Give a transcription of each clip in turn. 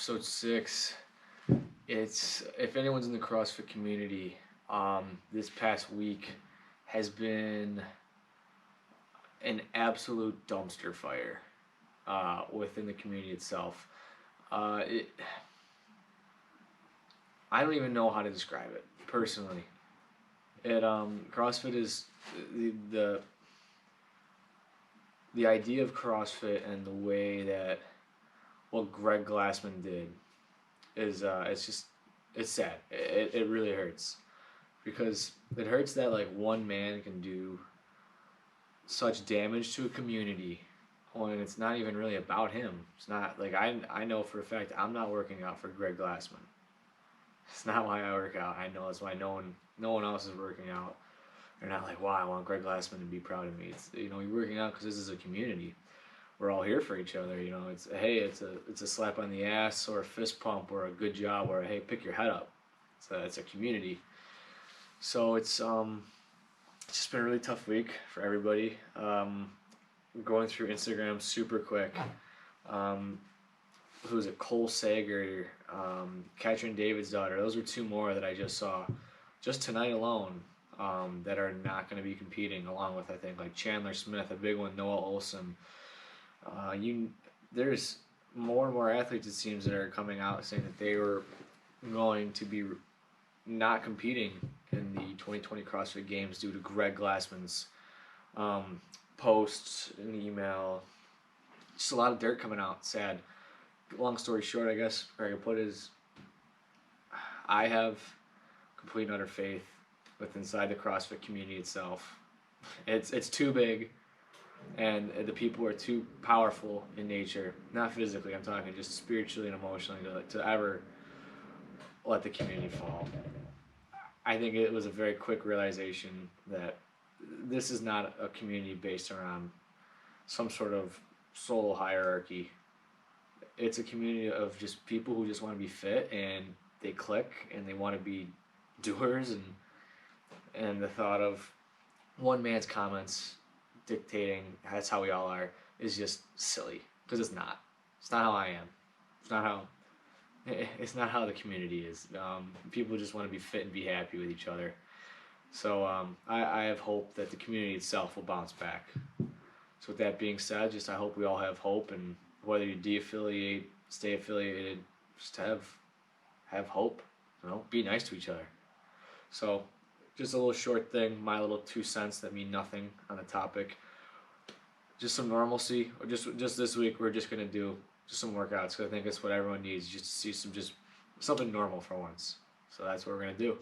episode 6. It's, if anyone's in the CrossFit community, this past week has been an absolute dumpster fire within the community itself. I don't even know how to describe it personally. CrossFit is the idea of CrossFit and the way that what Greg Glassman did is it's sad. It really hurts, because it hurts that like one man can do such damage to a community when it's not even really about him. It's not like I know for a fact I'm not working out for Greg Glassman. It's not why I work out. I know that's why no one else is working out. They're not like, wow, I want Greg Glassman to be proud of me. It's, you're working out because this is a community. We're all here for each other. It's it's a slap on the ass or a fist pump or a good job or a, hey, pick your head up. It's a community. So it's just been a really tough week for everybody. Going through Instagram super quick. Who was it? Cole Sager, Katrin David's daughter. Those were two more that I just saw just tonight alone, that are not going to be competing, along with I think like Chandler Smith, a big one, Noah Olson. There's more and more athletes, it seems, that are coming out saying that they were going to be not competing in the 2020 CrossFit Games due to Greg Glassman's posts and email. Just a lot of dirt coming out. Sad. Long story short, I guess where I can put it is, I have complete and utter faith with inside the CrossFit community itself. It's too big, and the people are too powerful in nature, not physically, I'm talking just spiritually and emotionally, to ever let the community fall. I think it was a very quick realization that this is not a community based around some sort of solo hierarchy. It's a community of just people who just want to be fit, and they click and they want to be doers, and the thought of one man's comments dictating that's how we all are is just silly, because it's not how I am. It's not how the community is. People just want to be fit and be happy with each other. So I have hope that the community itself will bounce back. So with that being said, I hope we all have hope, and whether you de-affiliate, stay affiliated, just have hope. Be nice to each other. So just a little short thing, my little 2 cents that mean nothing on the topic. Just some normalcy, or just this week we're just gonna do just some workouts, because I think it's what everyone needs, just to see something normal for once. So that's what we're gonna do.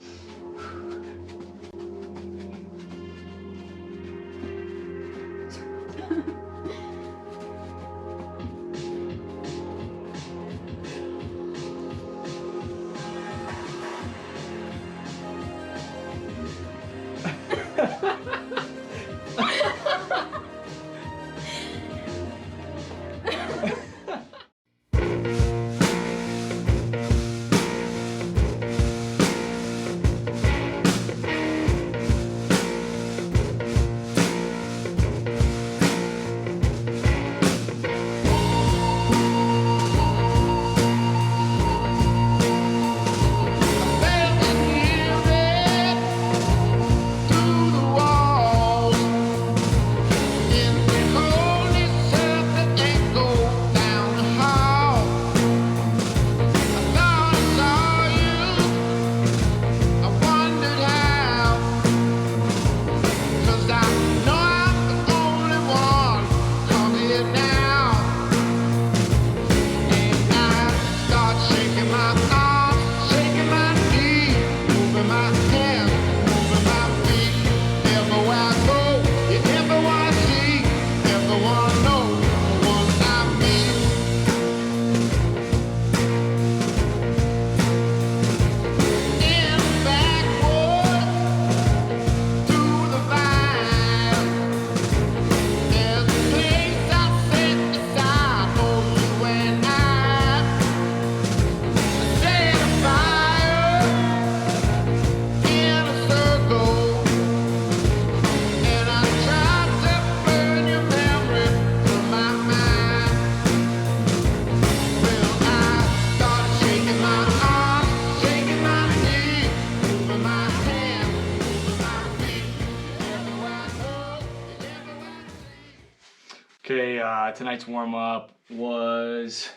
Okay, tonight's warm-up was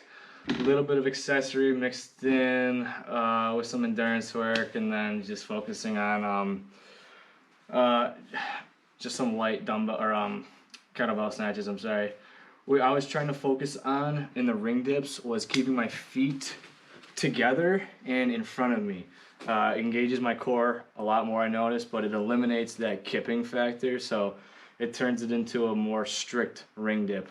a little bit of accessory mixed in with some endurance work, and then just focusing on just some light dumbbell or kettlebell snatches. I'm sorry. What I was trying to focus on in the ring dips was keeping my feet together and in front of me. It engages my core a lot more, I noticed, but it eliminates that kipping factor, so it turns it into a more strict ring dip.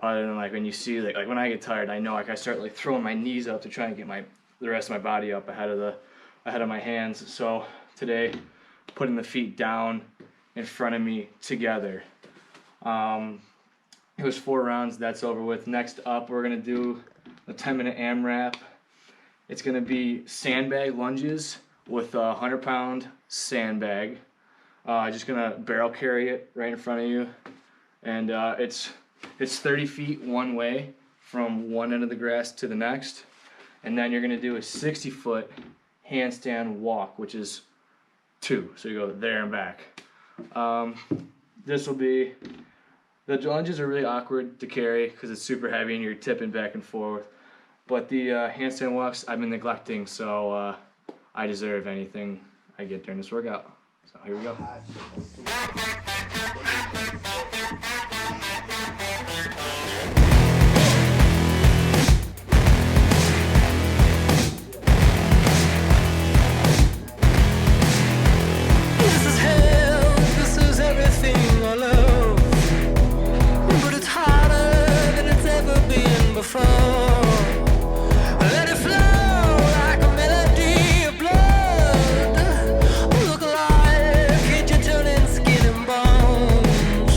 Other than like when you see like when I get tired, I know like I start like throwing my knees up to try and get the rest of my body up ahead of my hands. So today, putting the feet down in front of me together. It was 4 rounds. That's over with. Next up, we're gonna do a 10-minute AMRAP. It's gonna be sandbag lunges with a 100-pound sandbag. Just gonna barrel carry it right in front of you, and it's 30 feet one way from one end of the grass to the next, and then you're gonna do a 60-foot handstand walk, which is 2, so you go there and back. This will be, the lunges are really awkward to carry because it's super heavy and you're tipping back and forth, but the handstand walks I've been neglecting, so I deserve anything I get during this workout. So here we go. This is hell, this is everything I love, but it's harder than it's ever been before. Let it flow like a melody of blood. Look alive, can't you turn in skin and bones?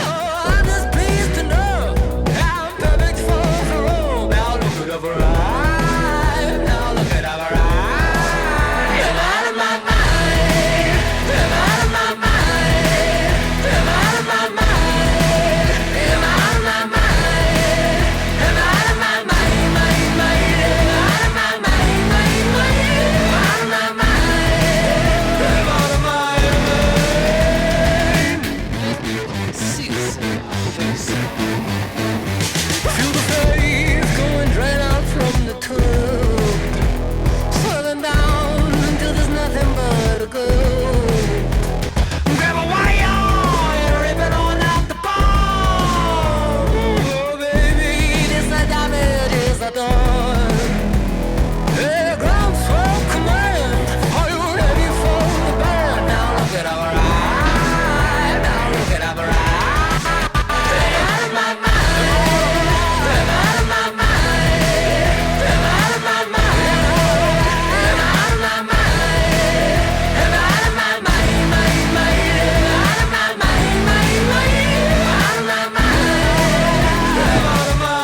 Oh, I'm just pleased to know I'm perfect for the role. Now look at our eyes, now look at our eyes. I'm out of my mind, I'm out of my mind, I'm out of my mind, I'm out of my mind, I'm out of my mind, I'm out of my mind, I'm out of my mind. Feel the faith going right out from the tub, swirling down until there's nothing but a gold. Grab a wire and rip it on out the ball. Oh baby, this the damage is done. Hey, groundswell command, are you ready for the band? Now look at our eye, now look at our eye. I'm out of my mind, I'm out of my mind, I'm out of my mind, I'm out of my mind, I'm out of my mind, out of my mind, out of my mind, I'm out of my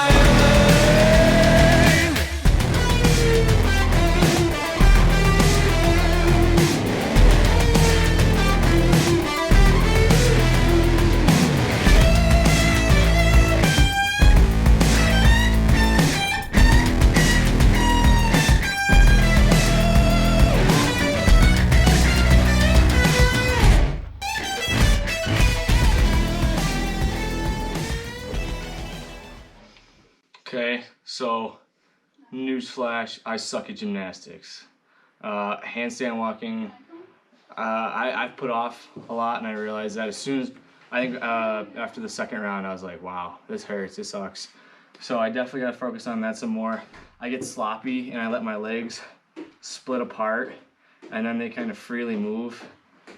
Okay, so newsflash, I suck at gymnastics. Handstand walking, I've put off a lot, and I realized that as soon as, I think after the second round, I was like, wow, this hurts, this sucks. So I definitely gotta focus on that some more. I get sloppy and I let my legs split apart, and then they kind of freely move.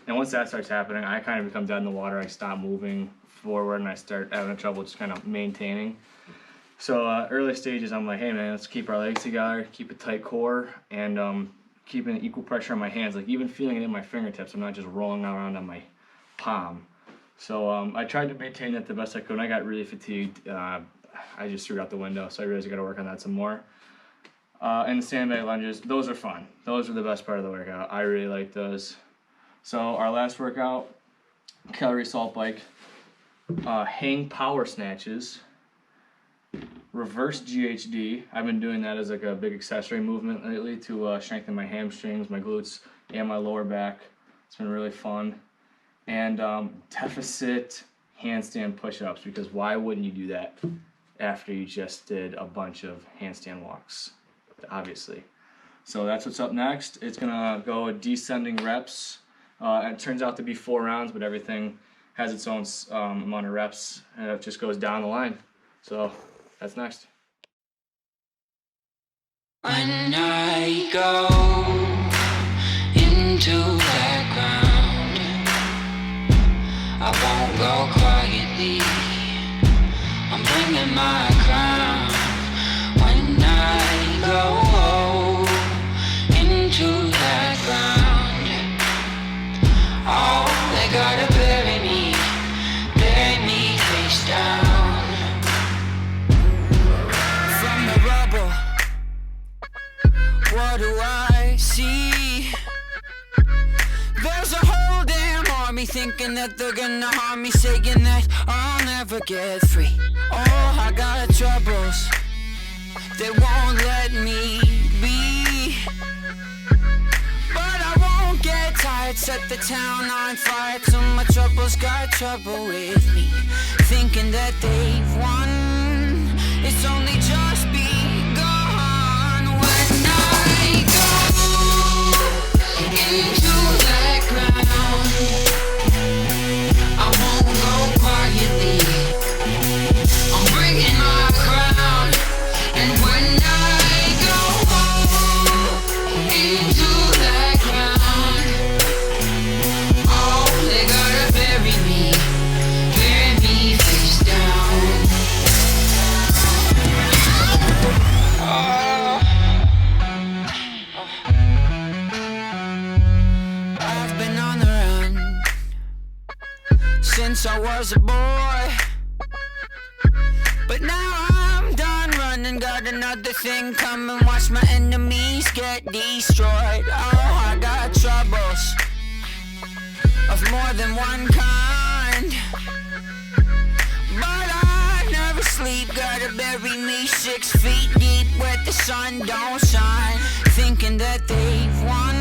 And once that starts happening, I kind of become dead in the water. I stop moving forward and I start having trouble just kind of maintaining. So early stages, I'm like, hey man, let's keep our legs together, keep a tight core, and keeping equal pressure on my hands, like even feeling it in my fingertips. I'm not just rolling around on my palm. So I tried to maintain that the best I could. When I got really fatigued, I just threw it out the window. So I realized I got to work on that some more. And the sandbag lunges, those are fun. Those are the best part of the workout. I really like those. So our last workout, calorie assault bike, hang power snatches, reverse GHD. I've been doing that as like a big accessory movement lately to strengthen my hamstrings, my glutes, and my lower back. It's been really fun. And deficit handstand push-ups, because why wouldn't you do that after you just did a bunch of handstand walks, obviously. So that's what's up next. It's gonna go descending reps. It turns out to be 4 rounds, but everything has its own amount of reps, and it just goes down the line. So that's next. When I go into that ground, I won't go quietly. I'm bringing my crown. When I go into that ground, oh, they gotta bury me face down. From the rubble, what do I see? There's a whole damn army thinking that they're gonna harm me, saying that I'll never get free. Oh, I got troubles, they won't let me be. But I won't get tired, set the town on fire till my troubles got trouble with me. Thinking that they've won, it's only just begun. When I go into that ground, I won't go quietly. I'm bringing my crown. And when I go into that ground, oh, they gotta bury me face down. I've been on the run since I was a boy, but now I'm done running. Got another thing coming, watch my enemies get destroyed. Oh, I got troubles of more than one kind, but I never sleep. Gotta bury me 6 feet deep where the sun don't shine. Thinking that they've won,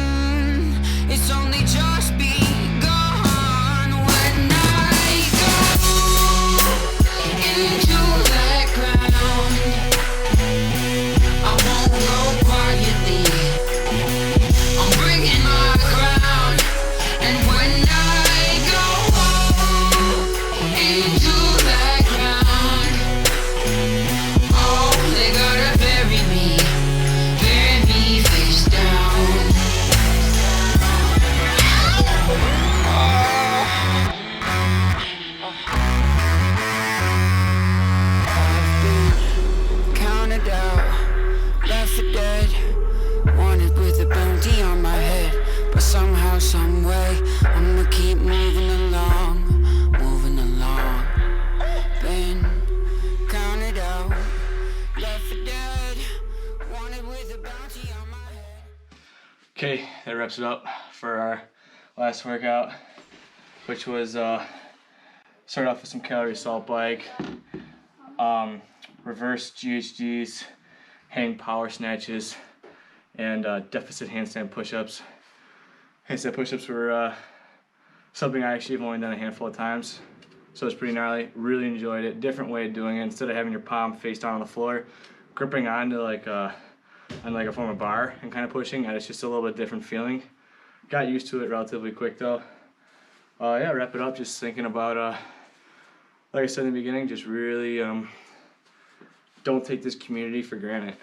it's only just begun. When I go into that ground, I won't go quietly. I'm bringing my crown. And when I go into that ground, oh, they gotta bury me face down. I've been counted out, left for dead, wanted with a bounty on my head. But somehow, someway, I'ma keep moving along. Been counted out, left for dead, wanted with a bounty on my head. Okay, that wraps it up for our last workout, which was start off with some calorie assault bike, reverse GHDs, hang power snatches, and deficit handstand push-ups. Handstand push-ups were something I actually have only done a handful of times, so it's pretty gnarly. Really enjoyed it. Different way of doing it. Instead of having your palm face down on the floor, gripping onto like a form of bar and kind of pushing, and it's just a little bit different feeling. Got used to it relatively quick though. Yeah, wrap it up. Just thinking about, like I said in the beginning, just really don't take this community for granted.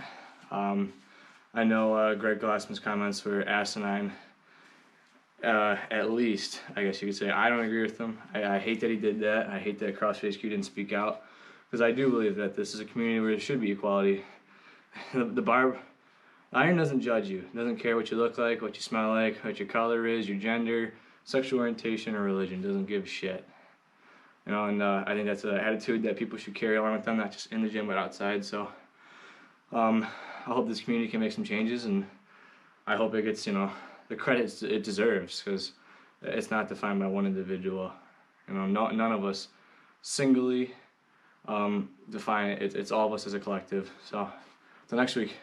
I know Greg Glassman's comments were asinine. At least, I guess you could say. I don't agree with him. I hate that he did that. I hate that CrossFit HQ didn't speak out, because I do believe that this is a community where there should be equality. The iron doesn't judge you. It doesn't care what you look like, what you smell like, what your color is, your gender, sexual orientation, or religion. It doesn't give a shit. You know, and I think that's an attitude that people should carry along with them, not just in the gym but outside. So I hope this community can make some changes, and I hope it gets, the credit it deserves, because it's not defined by one individual. None of us singly define it. It's all of us as a collective. So, till next week.